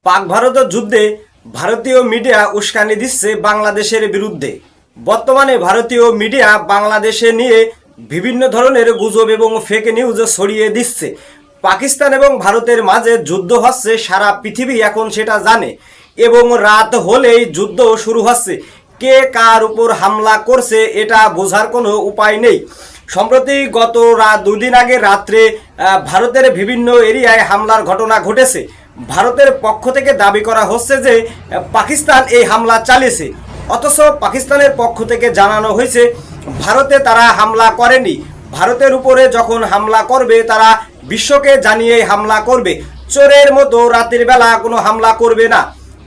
পাক ভারত যুদ্ধে ভারতীয় মিডিয়া উস্কানি দিচ্ছে বাংলাদেশের বিরুদ্ধে। বর্তমানে ভারতীয় মিডিয়া বাংলাদেশে নিয়ে বিভিন্ন ধরনের গুজব এবং ফেক নিউজ ছড়িয়ে দিচ্ছে। পাকিস্তান এবং ভারতের মাঝে যুদ্ধ হচ্ছে, সারা পৃথিবী এখন সেটা জানে এবং রাত হলেই যুদ্ধ শুরু হচ্ছে। কে কার উপর হামলা করছে এটা বোঝার কোনো উপায় নেই। সম্প্রতি গত দুদিন আগে রাত্রে ভারতের বিভিন্ন এরিয়ায় হামলার ঘটনা ঘটেছে। ভারতের পক্ষ থেকে দাবি করা হচ্ছে যে পাকিস্তান এই হামলা চালিয়েছে, অথচ পাকিস্তানের পক্ষ থেকে জানানো হয়েছে ভারতে তারা হামলা করেনি। ভারতের উপরে যখন হামলা করবে তারা বিশ্বকে জানিয়ে হামলা করবে, চোরের মতো রাতের বেলা কোনো হামলা করবে না।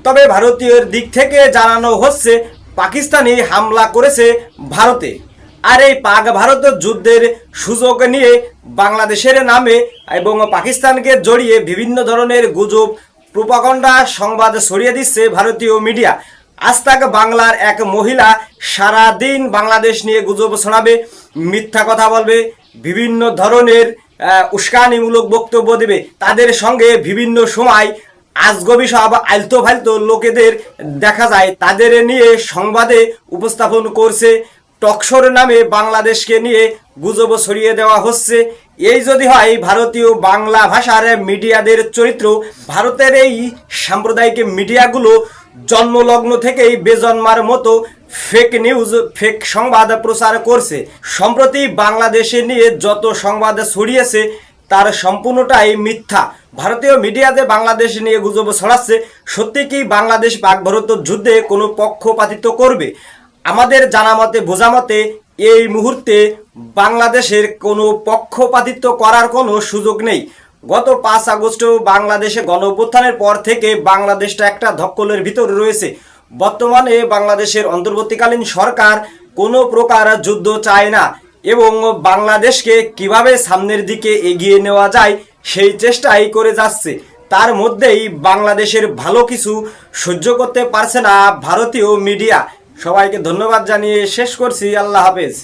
তবে ভারতীয় দিক থেকে জানানো হচ্ছে পাকিস্তানি হামলা করেছে ভারতে। আর এই পাক ভারত যুদ্ধের সুযোগ নিয়ে বাংলাদেশের নামে এবং পাকিস্তানকে জড়িয়ে বিভিন্ন ধরনের গুজব প্রোপাগান্ডা সংবাদ ছড়িয়ে দিচ্ছে ভারতীয় মিডিয়া। আজ তাক বাংলার এক মহিলা সারা দিন বাংলাদেশ নিয়ে গুজব ছড়াবে, মিথ্যা কথা বলবে, বিভিন্ন ধরনের উস্কানিমূলক বক্তব্য দেবে। তাদের সঙ্গে বিভিন্ন সময় আজগবি সব আলতো ফালতো লোকেদের দেখা যায়, তাদের নিয়ে সংবাদে উপস্থাপন করছে। টকশোর নামে বাংলাদেশকে নিয়ে গুজব ছড়িয়ে দেওয়া হচ্ছে। এই যদি হয় ভারতীয় বাংলা ভাষার মিডিয়াদের চরিত্র, ভারতের এই সাম্প্রদায়িক মিডিয়াগুলো জন্মলগ্ন থেকেই বেজন্মার মতো ফেক নিউজ, ফেক সংবাদ প্রচার করছে। সম্প্রতি বাংলাদেশে নিয়ে যত সংবাদ ছড়িয়েছে তার সম্পূর্ণটাই মিথ্যা। ভারতীয় মিডিয়াতে বাংলাদেশ নিয়ে গুজব ছড়াচ্ছে। সত্যি কি বাংলাদেশ পাক ভারত যুদ্ধে কোনো পক্ষপাতিত্ব করবে? আমাদের জানা মতে, বোঝা মতে এই মুহূর্তে বাংলাদেশের কোনো পক্ষপাতিত্ব করার কোনো সুযোগ নেই। গত 5 আগস্ট বাংলাদেশে গণঅভ্যুত্থানের পর থেকে বাংলাদেশটা একটা ধকলের ভিতর রয়েছে। বর্তমানে বাংলাদেশের অন্তর্বর্তীকালীন সরকার কোনো প্রকার যুদ্ধ চায় না এবং বাংলাদেশকে কিভাবে সামনের দিকে এগিয়ে নেওয়া যায় সেই চেষ্টাই করে যাচ্ছে। তার মধ্যেই বাংলাদেশের ভালো কিছু সহ্য করতে পারছে না ভারতীয় মিডিয়া। সবাইকে ধন্যবাদ জানিয়ে শেষ করছি। আল্লাহ হাফেজ।